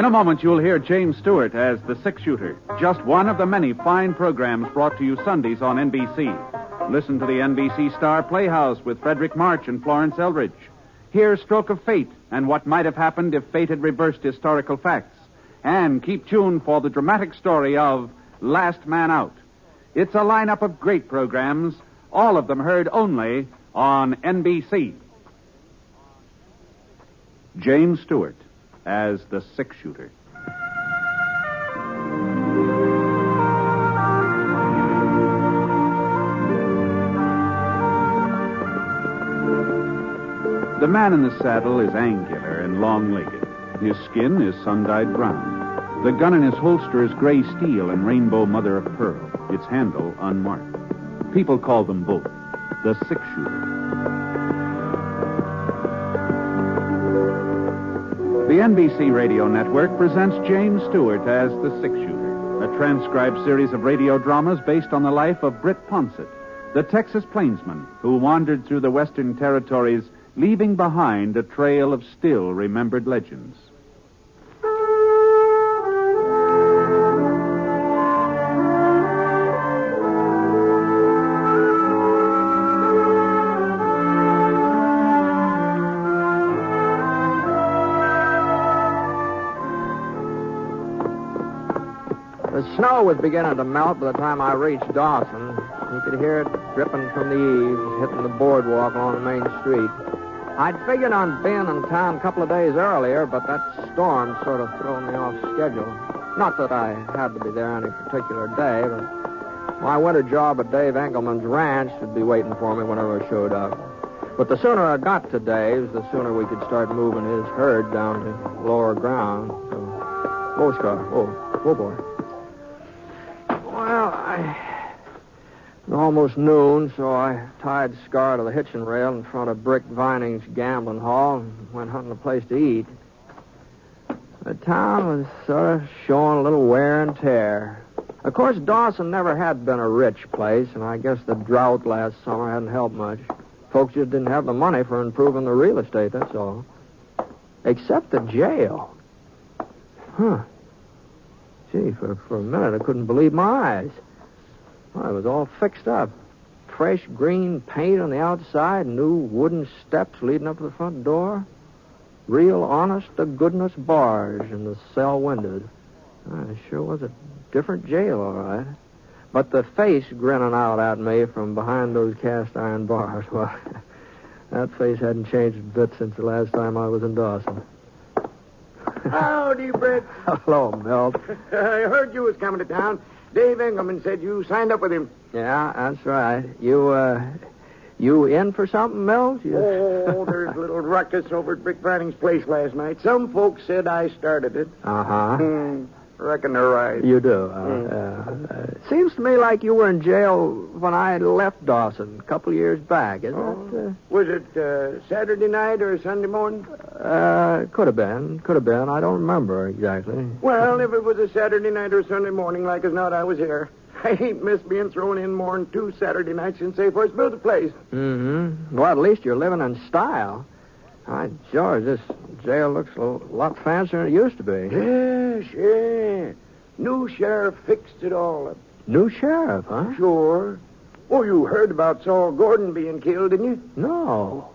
a moment, you'll hear James Stewart as the six-shooter, just one of the many fine programs brought to you Sundays on NBC. Listen to the NBC Star Playhouse with Frederick March and Florence Eldridge. Hear Stroke of Fate and what might have happened if fate had reversed historical facts. And keep tuned for the dramatic story of Last Man Out. It's a lineup of great programs, all of them heard only on NBC. James Stewart as the six-shooter. The man in the saddle is angular and long-legged. His skin is sun-dyed brown. The gun in his holster is gray steel and rainbow mother of pearl, its handle unmarked. People call them both the six-shooter. The NBC Radio Network presents James Stewart as the six-shooter, a transcribed series of radio dramas based on the life of Britt Ponsett, the Texas plainsman who wandered through the Western Territories, leaving behind a trail of still-remembered legends. The snow was beginning to melt by the time I reached Dawson. You could hear it dripping from the eaves, hitting the boardwalk along the main street. I'd figured on being in town a couple of days earlier, but that storm sort of threw me off schedule. Not that I had to be there any particular day, but my winter job at Dave Engelman's ranch would be waiting for me whenever I showed up. But the sooner I got to Dave's, the sooner we could start moving his herd down to lower ground. So, Scar. Oh, boy. Well, it was almost noon, so I tied Scar to the hitching rail in front of Brick Vining's gambling hall and went hunting a place to eat. The town was sort of showing a little wear and tear. Of course, Dawson never had been a rich place, and I guess the drought last summer hadn't helped much. Folks just didn't have the money for improving the real estate, that's all. Except the jail. Huh. Gee, for a minute I couldn't believe my eyes. Well, it was all fixed up. Fresh green paint on the outside, new wooden steps leading up to the front door. Real honest-to-goodness bars in the cell windows. It sure was a different jail, all right. But the face grinning out at me from behind those cast-iron bars, well, that face hadn't changed a bit since the last time I was in Dawson. Howdy, Britt. Hello, Milt. I heard you was coming to town. Dave Engelman said you signed up with him. Yeah, that's right. You in for something, Milt? Oh, there's a little ruckus over at Brick Vining's place last night. Some folks said I started it. Uh-huh. Reckon they're right. You do. Seems to me like you were in jail when I left Dawson a couple of years back, isn't it? Was it Saturday night or Sunday morning? Could have been. I don't remember exactly. Well, if it was a Saturday night or Sunday morning, like as not, I was here. I ain't missed being thrown in more than 2 Saturday nights since they first built the place. Mm-hmm. Well, at least you're living in style. George, this jail looks a lot fancier than it used to be. Yes, yeah. New sheriff fixed it all up. New sheriff, huh? Sure. Oh, you heard about Saul Gordon being killed, didn't you? No.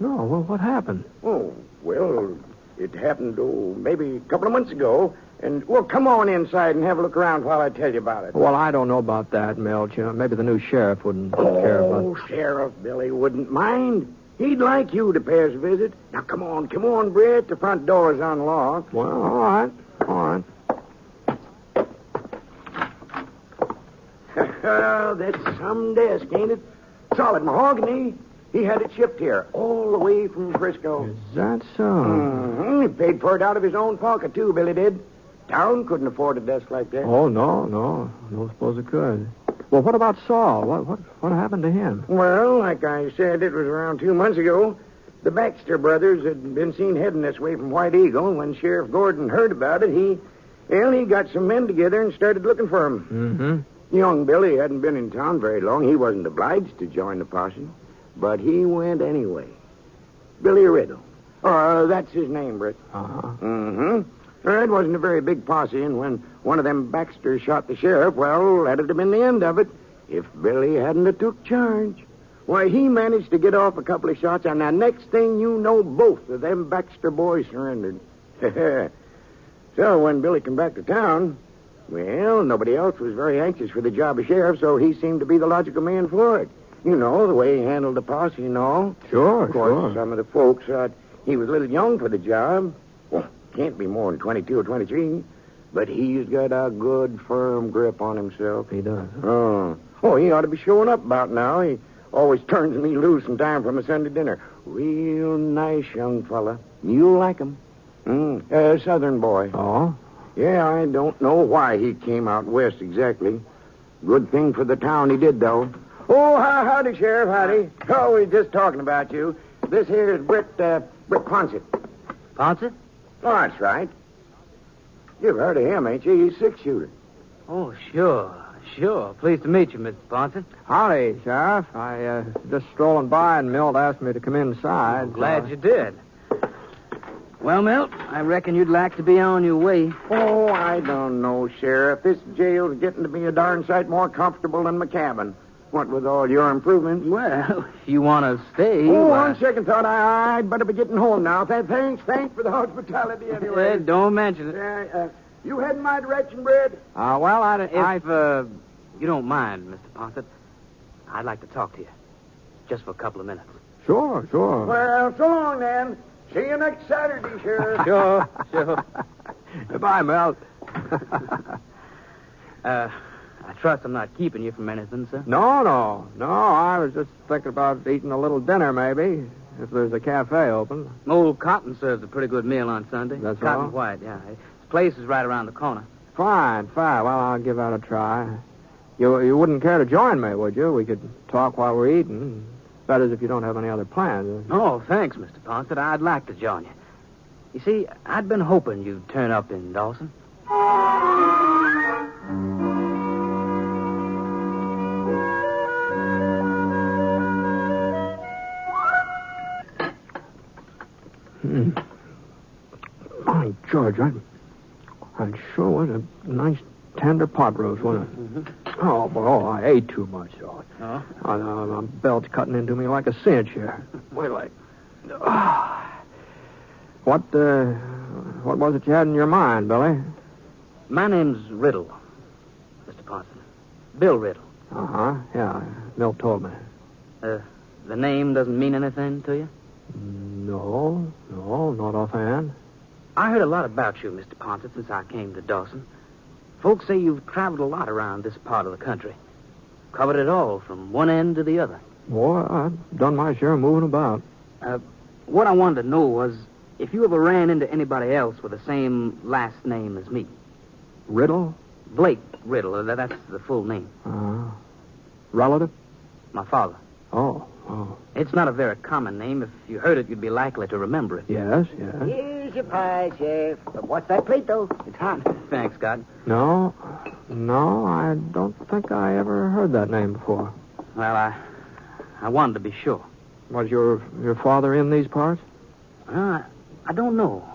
Well, what happened? Oh, well, it happened, maybe a couple of months ago. And, well, come on inside and have a look around while I tell you about it. Well, I don't know about that, Milt. You know, maybe the new sheriff wouldn't care about it. Oh, Sheriff Billy wouldn't mind. He'd like you to pay us a visit. Now, come on, Britt. The front door's unlocked. Well, all right. That's some desk, ain't it? Solid mahogany. He had it shipped here, all the way from Frisco. Is that so? Mm-hmm. He paid for it out of his own pocket, too, Billy did. Town couldn't afford a desk like that. Oh, no. I don't suppose it could. Well, what about Saul? What happened to him? Well, like I said, it was around 2 months ago. The Baxter brothers had been seen heading this way from White Eagle. When Sheriff Gordon heard about it, he got some men together and started looking for him. Mm-hmm. Young Billy hadn't been in town very long. He wasn't obliged to join the posse, but he went anyway. Billy Riddle. That's his name, Britt. Uh-huh. Mm-hmm. It wasn't a very big posse, and when one of them Baxters shot the sheriff, well, that'd have been the end of it if Billy hadn't have took charge. Why, he managed to get off a couple of shots, and the next thing you know, both of them Baxter boys surrendered. So when Billy come back to town, well, nobody else was very anxious for the job of sheriff, so he seemed to be the logical man for it. You know, the way he handled the posse and all. Sure, Of course, sure. some of the folks thought he was a little young for the job. Well, can't be more than 22 or 23. But he's got a good, firm grip on himself. He does. Oh, he ought to be showing up about now. He always turns me loose in time for my Sunday dinner. Real nice young fella. You'll like him. Southern boy. Oh? Yeah, I don't know why he came out west exactly. Good thing for the town he did, though. Oh, howdy, Sheriff, howdy. Oh, we're just talking about you. This here is Britt Ponset. Ponset? Oh, that's right. You've heard of him, ain't you? He's six-shooter. Oh, sure. Pleased to meet you, Mr. Ponset. Howdy, Sheriff. I just strolling by, and Milt asked me to come inside. I'm glad you did. Well, Milt, I reckon you'd like to be on your way. Oh, I don't know, Sheriff. This jail's getting to be a darn sight more comfortable than my cabin. What with all your improvements? Well, if you want to stay... On second thought, I'd better be getting home now. Thanks for the hospitality anyway. Don't mention it. You heading my direction, Brad? Well, If you don't mind, Mr. Ponset, I'd like to talk to you. Just for a couple of minutes. Sure. Well, so long, then. See you next Saturday, Sheriff. Sure. Goodbye, Milt. I trust I'm not keeping you from anything, sir. No. I was just thinking about eating a little dinner, maybe, if there's a cafe open. Old Cotton serves a pretty good meal on Sunday. That's Cotton all? White, yeah. His place is right around the corner. Fine. Well, I'll give that a try. You wouldn't care to join me, would you? We could talk while we're eating. That is, if you don't have any other plans. Oh, thanks, Mr. Ponset. I'd like to join you. You see, I'd been hoping you'd turn up in Dawson. My George, I sure was a nice tender pot roast, wasn't it? Mm-hmm. Oh, I ate too much, though. Oh? My belt's cutting into me like a cinch here. Wait till What was it you had in your mind, Billy? My name's Riddle, Mr. Ponset. Bill Riddle. Uh-huh, yeah. Milt told me. The name doesn't mean anything to you? No, not offhand. I heard a lot about you, Mr. Ponset, since I came to Dawson. Folks say you've traveled a lot around this part of the country. Covered it all, from one end to the other. Boy, I've done my share of moving about. What I wanted to know was if you ever ran into anybody else with the same last name as me. Riddle? Blake Riddle, that's the full name. Relative? My father. Oh. It's not a very common name. If you heard it, you'd be likely to remember it. Yes. Here's your pie, Sheriff. But what's that plate, though? It's hot. Thanks, God. No, I don't think I ever heard that name before. Well, I wanted to be sure. Was your father in these parts? I don't know.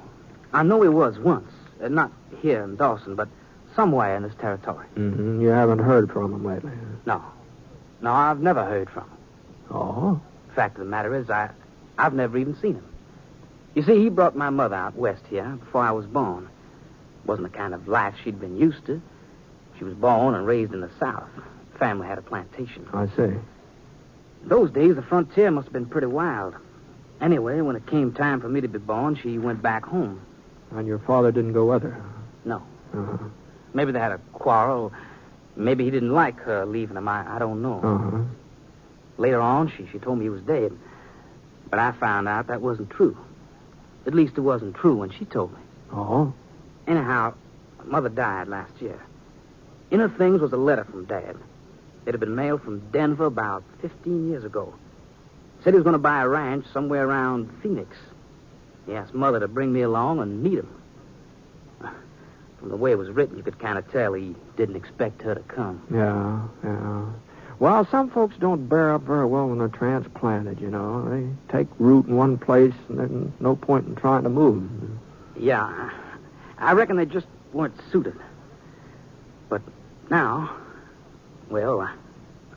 I know he was once. Not here in Dawson, but somewhere in this territory. Mm-hmm. You haven't heard from him lately? No, I've never heard from him. Oh? Fact of the matter is, I've never even seen him. You see, he brought my mother out west here before I was born. Wasn't the kind of life she'd been used to. She was born and raised in the South. Family had a plantation. I see. Those days, the frontier must have been pretty wild. Anyway, when it came time for me to be born, she went back home. And your father didn't go with her? No. Uh-huh. Maybe they had a quarrel. Maybe he didn't like her leaving him. I don't know. Uh-huh. Later on, she told me he was dead. But I found out that wasn't true. At least it wasn't true when she told me. Oh? Anyhow, Mother died last year. In her things was a letter from Dad. It had been mailed from Denver about 15 years ago. Said he was going to buy a ranch somewhere around Phoenix. He asked Mother to bring me along and meet him. From the way it was written, you could kind of tell he didn't expect her to come. Yeah. Well, some folks don't bear up very well when they're transplanted, you know. They take root in one place, and there's no point in trying to move. Yeah, I reckon they just weren't suited. But now, well,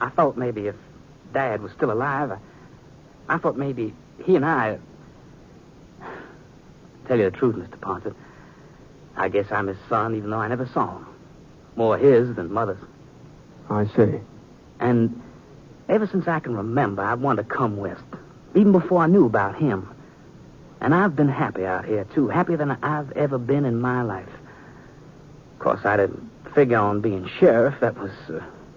I thought maybe if Dad was still alive, I thought maybe he and I... Tell you the truth, Mr. Ponset, I guess I'm his son, even though I never saw him. More his than Mother's. I see. And ever since I can remember, I've wanted to come west, even before I knew about him. And I've been happy out here, too, happier than I've ever been in my life. Of course, I didn't figure on being sheriff. That was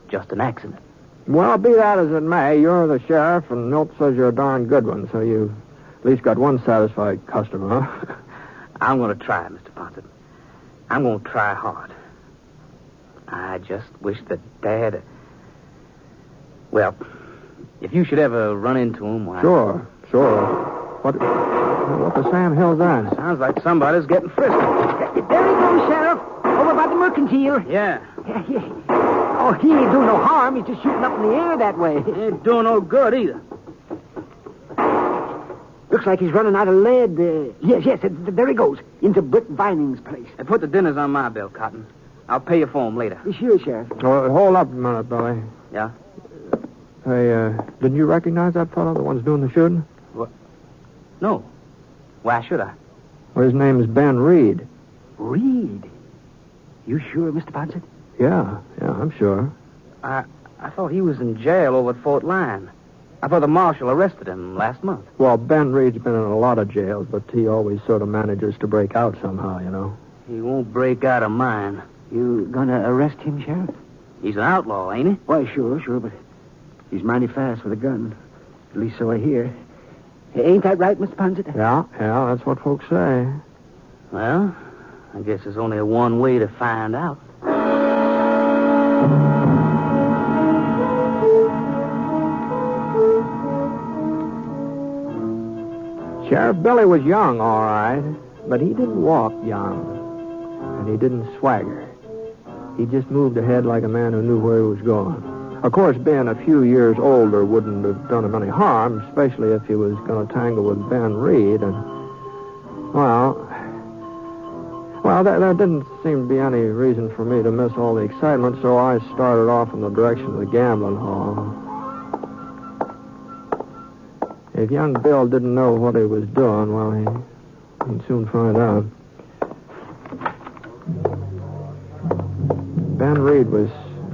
just an accident. Well, be that as it may, you're the sheriff, and Milt says you're a darn good one, so you at least got one satisfied customer, huh? I'm going to try, Mr. Ponset. I'm going to try hard. I just wish that Dad... Well, if you should ever run into him, why... Sure. What the Sam Hill's that? Sounds like somebody's getting frisky. There he goes, Sheriff. Over by the mercantile. Yeah. Oh, he ain't doing no harm. He's just shooting up in the air that way. Ain't doing no good either. Looks like he's running out of lead. Yes, there he goes. Into Brick Vining's place. Hey, put the dinners on my bill, Cotton. I'll pay you for them later. Sure, Sheriff. Hold up a minute, Billy. Yeah? Hey, didn't you recognize that fellow, the one's doing the shooting? What? No. Why should I? Well, his name is Ben Reed. Reed? You sure, Mr. Ponset? Yeah, I'm sure. I thought he was in jail over at Fort Lyon. I thought the marshal arrested him last month. Well, Ben Reed's been in a lot of jails, but he always sort of manages to break out somehow, you know. He won't break out of mine. You gonna arrest him, Sheriff? He's an outlaw, ain't he? Why, sure, but he's mighty fast with a gun. At least so I hear. Ain't that right, Mr. Ponset? Yeah, that's what folks say. Well, I guess there's only one way to find out. Sheriff Billy was young, all right, but he didn't walk young, and he didn't swagger. He just moved ahead like a man who knew where he was going. Of course, being a few years older wouldn't have done him any harm, especially if he was going to tangle with Ben Reed, and, well, there didn't seem to be any reason for me to miss all the excitement, so I started off in the direction of the gambling hall. If young Bill didn't know what he was doing, well, he'd soon find out. Ben Reed was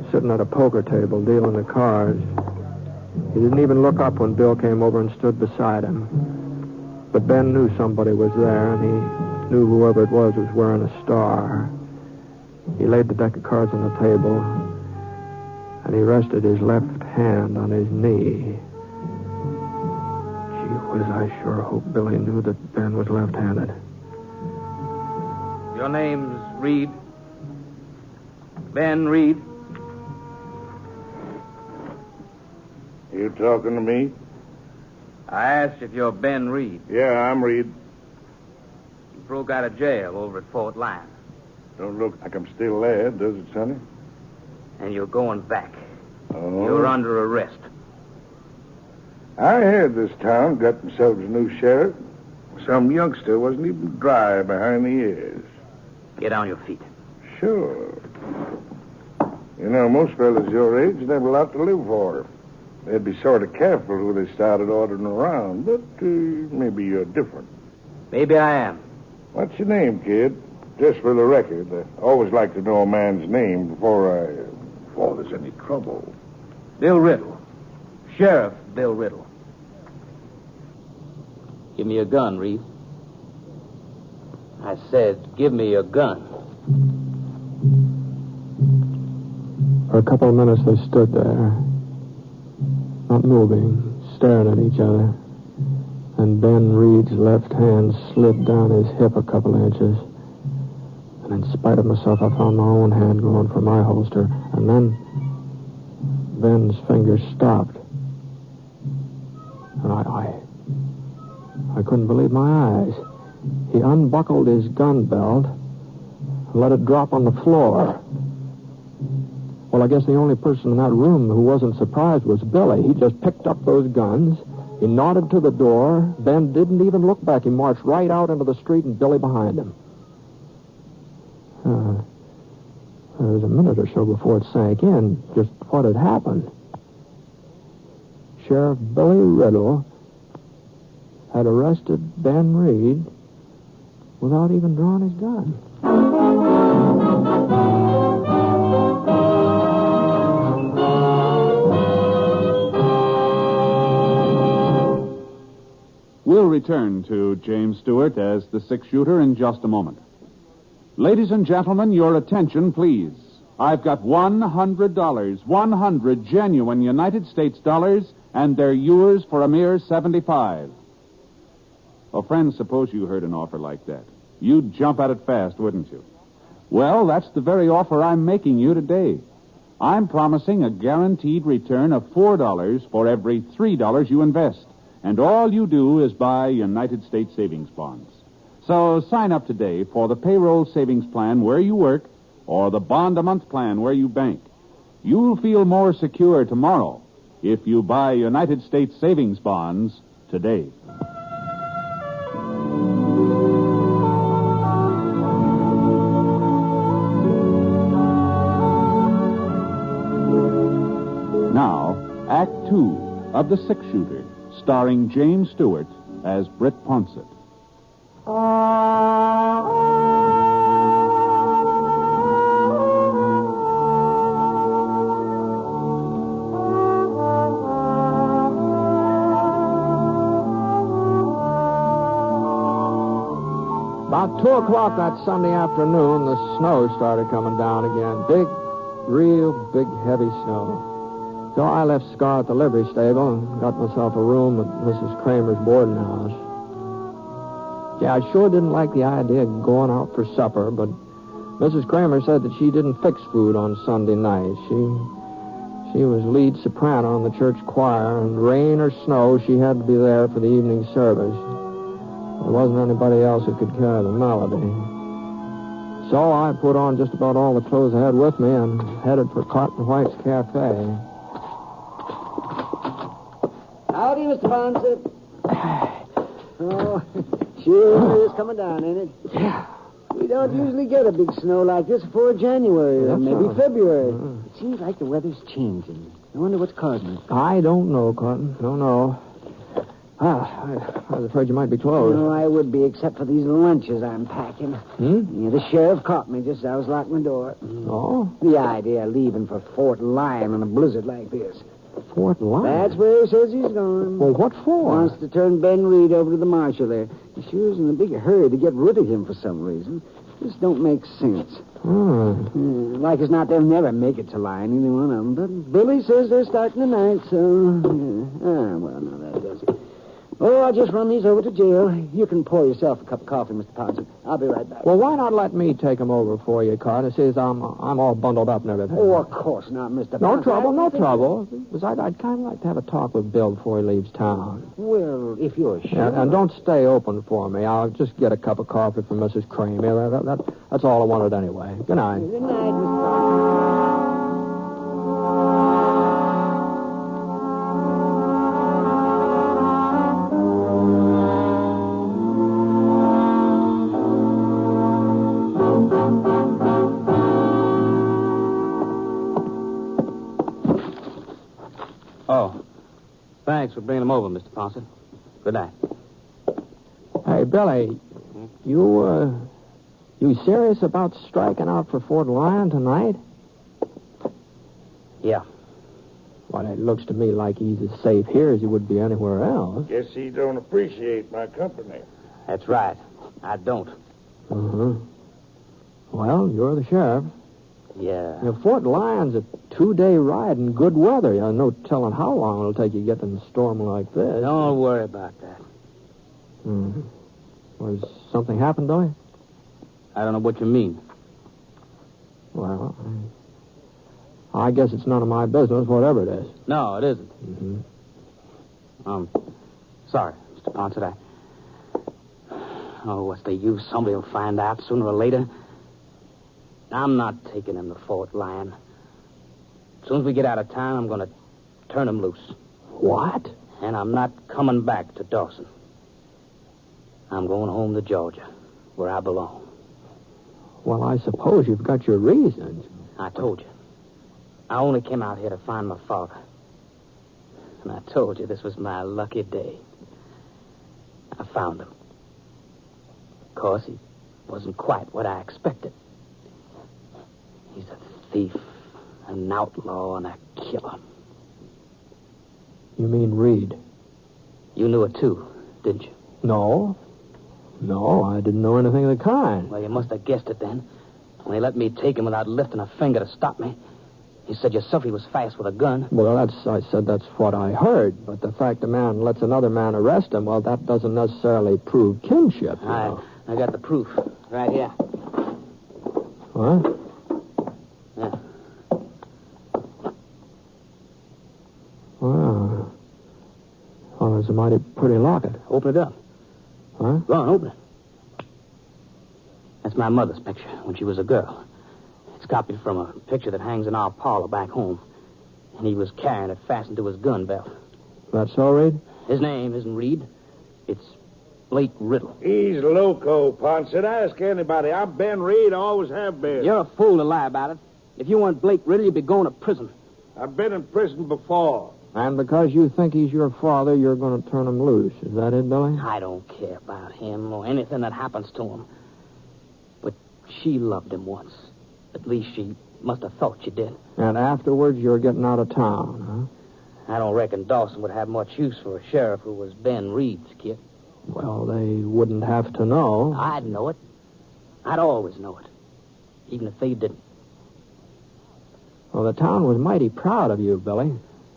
sitting at a poker table dealing the cards. He didn't even look up when Bill came over and stood beside him. But Ben knew somebody was there, and he knew whoever it was wearing a star. He laid the deck of cards on the table, and he rested his left hand on his knee. I sure hope Billy knew that Ben was left-handed. Your name's Reed? Ben Reed? You talking to me? I asked if you're Ben Reed. Yeah, I'm Reed. You broke out of jail over at Fort Lyon. Don't look like I'm still there, does it, Sonny? And you're going back. Oh. You're under arrest. I heard this town got themselves a new sheriff. Some youngster wasn't even dry behind the ears. Get on your feet. Sure. You know, most fellas your age have a lot to live for. They'd be sort of careful who they started ordering around, but maybe you're different. Maybe I am. What's your name, kid? Just for the record, I always like to know a man's name before there's any trouble. Bill Riddle. Sheriff Bill Riddle. Give me your gun, Reed. I said, give me your gun. For a couple of minutes they stood there, not moving, staring at each other. And Ben Reed's left hand slid down his hip a couple of inches. And in spite of myself, I found my own hand going for my holster. And then Ben's fingers stopped. And I couldn't believe my eyes. He unbuckled his gun belt and let it drop on the floor. Well, I guess the only person in that room who wasn't surprised was Billy. He just picked up those guns. He nodded to the door. Ben didn't even look back. He marched right out into the street and Billy behind him. a minute or so before it sank in just what had happened. Sheriff Billy Riddle had arrested Ben Reed without even drawing his gun. We'll return to James Stewart as the six-shooter in just a moment. Ladies and gentlemen, your attention, please. I've got $100, 100 genuine United States dollars, and they're yours for a mere 75. Oh, friends, suppose you heard an offer like that. You'd jump at it fast, wouldn't you? Well, that's the very offer I'm making you today. I'm promising a guaranteed return of $4 for every $3 you invest. And all you do is buy United States savings bonds. So sign up today for the payroll savings plan where you work or the bond-a-month plan where you bank. You'll feel more secure tomorrow if you buy United States savings bonds today. Now, Act 2 of The Six-Shooter, starring James Stewart as Britt Ponsett. About 2 o'clock that Sunday afternoon, the snow started coming down again. Big, real big, heavy snow. So I left Scar at the livery stable and got myself a room at Mrs. Kramer's boarding house. Yeah, I sure didn't like the idea of going out for supper, but Mrs. Kramer said that she didn't fix food on Sunday night. She was lead soprano in the church choir, and rain or snow, she had to be there for the evening service. There wasn't anybody else who could carry the melody. So I put on just about all the clothes I had with me and headed for Cotton White's Cafe. Howdy, Mr. Ponsett. Oh, sure is coming down, ain't it? Yeah. We don't usually get a big snow like this before January or That's maybe right. February. It seems like the weather's changing. I wonder what's causing it. I don't know, Cotton. Don't know. I was afraid you might be closed. No, I would be, except for these lunches I'm packing. Yeah, the sheriff caught me just as I was locking my door. Oh? The idea of leaving for Fort Lyon in a blizzard like this. Fort Lyon? That's where he says he's going. Well, what for? Wants to turn Ben Reed over to the marshal there. He sure is in a big hurry to get rid of him for some reason. This don't make sense. Like as not, they'll never make it to Lyon, either one of them. But Billy says they're starting tonight, so... well, no, that does it. Oh, I'll just run these over to jail. You can pour yourself a cup of coffee, Mr. Ponsett. I'll be right back. Well, why not let me take them over for you, Carter? Says I'm all bundled up and everything. Oh, of course not, Mr. No Ponsett. trouble, no trouble. Because I'd kind of like to have a talk with Bill before he leaves town. Well, if you're sure. And don't stay open for me. I'll just get a cup of coffee from Mrs. Kramer. That's all I wanted anyway. Good night. Good night, Mr. Ponsett. Oh, thanks for bringing them over, Mr. Ponsett. Good night. Hey, Billy, you serious about striking out for Fort Lyon tonight? Yeah. Well, it looks to me like he's as safe here as he would be anywhere else. Guess he don't appreciate my company. That's right. I don't. Uh-huh. Well, you're the sheriff. Yeah. You know, Fort Lyon's a 2-day ride in good weather. You know, no telling how long it'll take you to get in a storm like this. Don't worry about that. Mm-hmm. Was something happened, Billy? I don't know what you mean. Well, I guess it's none of my business, whatever it is. No, it isn't. Mm-hmm. Sorry, Mr. Ponsett. Oh, what's the use? Somebody will find out sooner or later. I'm not taking him to Fort Lyon. As soon as we get out of town, I'm going to turn him loose. What? And I'm not coming back to Dawson. I'm going home to Georgia, where I belong. Well, I suppose you've got your reasons. I told you. I only came out here to find my father. And I told you this was my lucky day. I found him. Of course, he wasn't quite what I expected. He's a thief, an outlaw, and a killer. You mean Reed? You knew it, too, didn't you? No. No, I didn't know anything of the kind. Well, you must have guessed it then. When he let me take him without lifting a finger to stop me. You said yourself he was fast with a gun. Well, I said that's what I heard. But the fact a man lets another man arrest him, well, that doesn't necessarily prove kinship, you know. I got the proof right here. What? Yeah. Well, it's a mighty pretty locket. Open it up. Huh? Go on, open it. That's my mother's picture when she was a girl. It's copied from a picture that hangs in our parlor back home. And he was carrying it fastened to his gun belt. That's so, Reed? His name isn't Reed. It's Blake Riddle. He's loco, Ponset. Ask anybody. I'm Ben Reed. I always have been. You're a fool to lie about it. If you weren't Blake Riddle, you'd be going to prison. I've been in prison before. And because you think he's your father, you're going to turn him loose. Is that it, Billy? I don't care about him or anything that happens to him. But she loved him once. At least she must have thought she did. And afterwards, you're getting out of town, huh? I don't reckon Dawson would have much use for a sheriff who was Ben Reed's kid. Well, they wouldn't have to know. I'd know it. I'd always know it. Even if they didn't. Well, the town was mighty proud of you, Billy.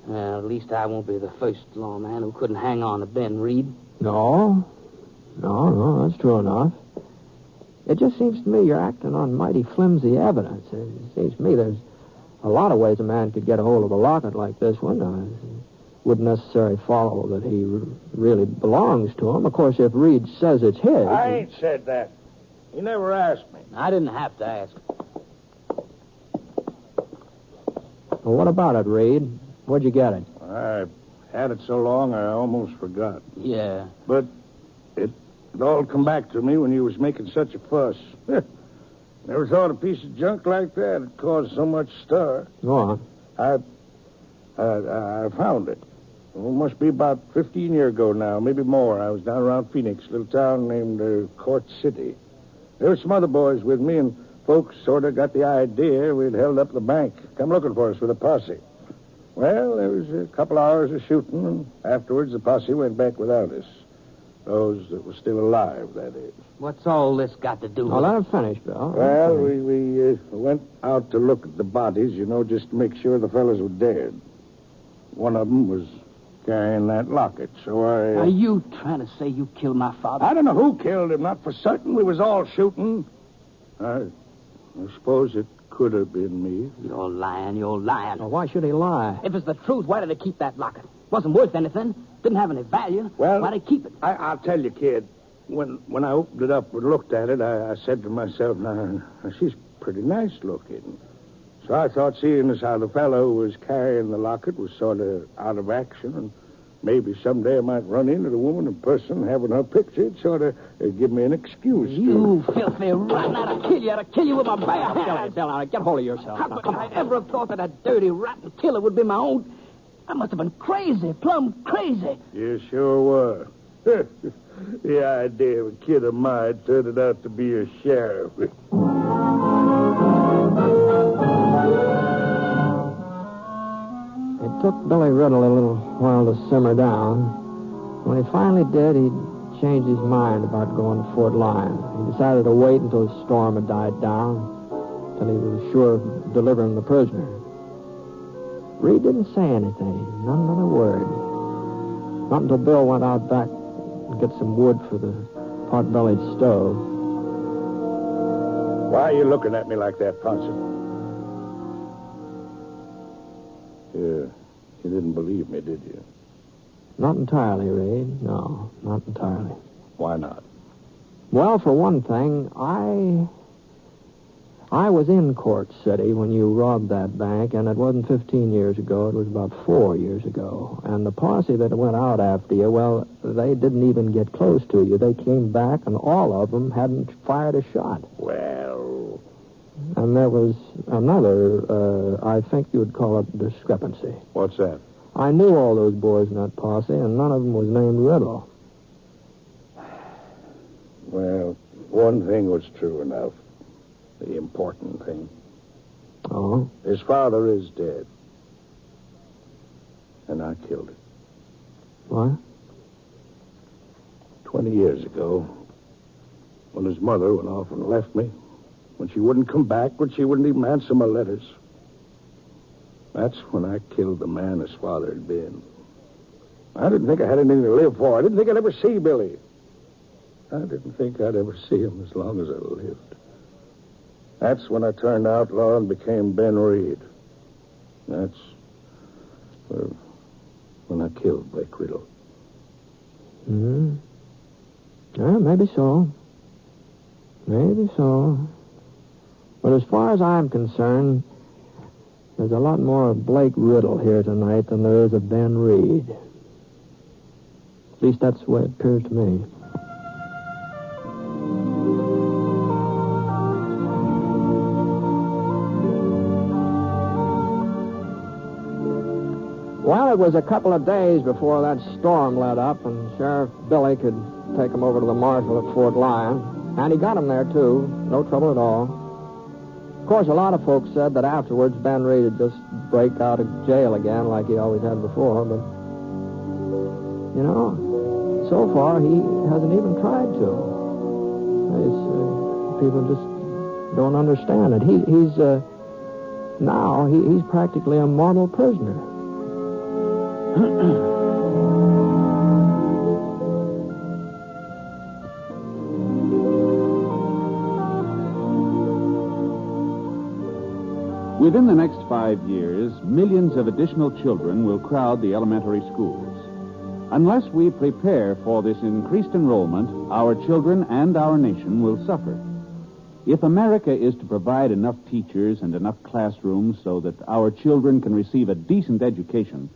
Well, at least I won't be the first lawman who couldn't hang on to Ben Reed. No, that's true enough. It just seems to me you're acting on mighty flimsy evidence. It seems to me there's a lot of ways a man could get a hold of a locket like this one. It wouldn't necessarily follow that he really belongs to him. Of course, if Reed says it's his... I ain't said that. He never asked me. I didn't have to ask. Well, what about it, Reed? Where'd you get it? I had it so long I almost forgot. Yeah. But it all come back to me when you was making such a fuss. Never thought a piece of junk like that would cause so much stir. Go on. I found it. Well, it must be about 15 years ago now, maybe more. I was down around Phoenix, a little town named Court City. There were some other boys with me, and folks sort of got the idea we'd held up the bank, come looking for us with a posse. Well, there was a couple hours of shooting, and afterwards the posse went back without us. Those that were still alive, that is. What's all this got to do with Well, let him finish, Bill. Well, we went out to look at the bodies, just to make sure the fellas were dead. One of them was carrying that locket, so Are you trying to say you killed my father? I don't know who killed him, not for certain. We was all shooting. I suppose it could have been me. You're lying. Well, why should he lie? If it's the truth, why did they keep that locket? Wasn't worth anything. Didn't have any value. Well, why'd they keep it? I'll tell you, kid. When I opened it up and looked at it, I said to myself, now, she's pretty nice looking. So I thought, seeing as how the fellow who was carrying the locket was sort of out of action, and maybe someday I might run into the woman in person having her picture, it'd sort of give me an excuse. You filthy rotten. I'd kill you with my bare hands. Get hold of yourself. How could I ever have thought that a dirty, rotten killer would be my own? I must have been crazy, plumb crazy. You sure were. The idea of a kid of mine turning out to be a sheriff. It took Billy Riddle a little while to simmer down. When he finally did, he changed his mind about going to Fort Lyon. He decided to wait until the storm had died down, until he was sure of delivering the prisoner. Reed didn't say anything, not another word. Not until Bill went out back to get some wood for the pot-bellied stove. Why are you looking at me like that, Ponson? You didn't believe me, did you? Not entirely, Reed. No, not entirely. Why not? Well, for one thing, I was in Court City when you robbed that bank, and it wasn't 15 years ago. It was about 4 years ago. And the posse that went out after you, well, they didn't even get close to you. They came back, and all of them hadn't fired a shot. Well... And there was another, I think you would call it discrepancy. What's that? I knew all those boys in that posse, and none of them was named Riddle. Well, one thing was true enough. The important thing. Oh? His father is dead. And I killed him. What? 20 years ago, when his mother went off and left me, when she wouldn't come back, when she wouldn't even answer my letters, that's when I killed the man his father had been. I didn't think I had anything to live for. I didn't think I'd ever see Billy. I didn't think I'd ever see him as long as I lived. That's when I turned outlaw and became Ben Reed. That's when I killed Blake Riddle. Hmm. Yeah, maybe so. Maybe so. But as far as I'm concerned, there's a lot more of Blake Riddle here tonight than there is of Ben Reed. At least that's the way it appears to me. Well, it was a couple of days before that storm let up, and Sheriff Billy could take him over to the marshal at Fort Lyon. And he got him there, too. No trouble at all. Of course, a lot of folks said that afterwards Ben Reed would just break out of jail again like he always had before, but, you know, so far he hasn't even tried to. People just don't understand it. He's practically a model prisoner. Within the next 5 years, millions of additional children will crowd the elementary schools. Unless we prepare for this increased enrollment, our children and our nation will suffer. If America is to provide enough teachers and enough classrooms so that our children can receive a decent education,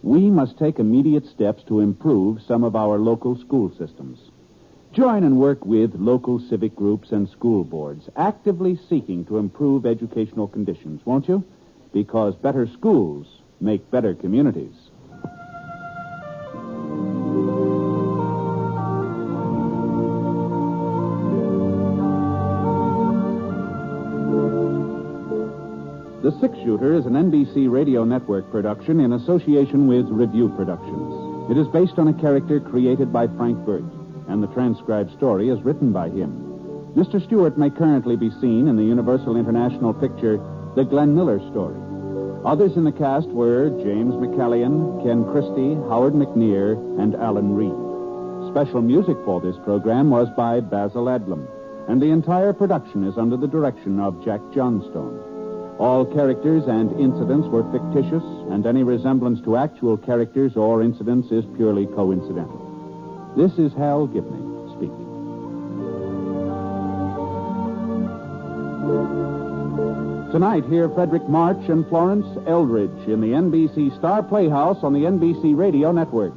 we must take immediate steps to improve some of our local school systems. Join and work with local civic groups and school boards, actively seeking to improve educational conditions, won't you? Because better schools make better communities. The Six Shooter is an NBC Radio Network production in association with Review Productions. It is based on a character created by Frank Burt, and the transcribed story is written by him. Mr. Stewart may currently be seen in the Universal International picture, The Glenn Miller Story. Others in the cast were James McCallion, Ken Christie, Howard McNear, and Alan Reed. Special music for this program was by Basil Adlam, and the entire production is under the direction of Jack Johnstone. All characters and incidents were fictitious, and any resemblance to actual characters or incidents is purely coincidental. This is Hal Gibney speaking. Tonight, hear Frederick March and Florence Eldridge in the NBC Star Playhouse on the NBC Radio Network.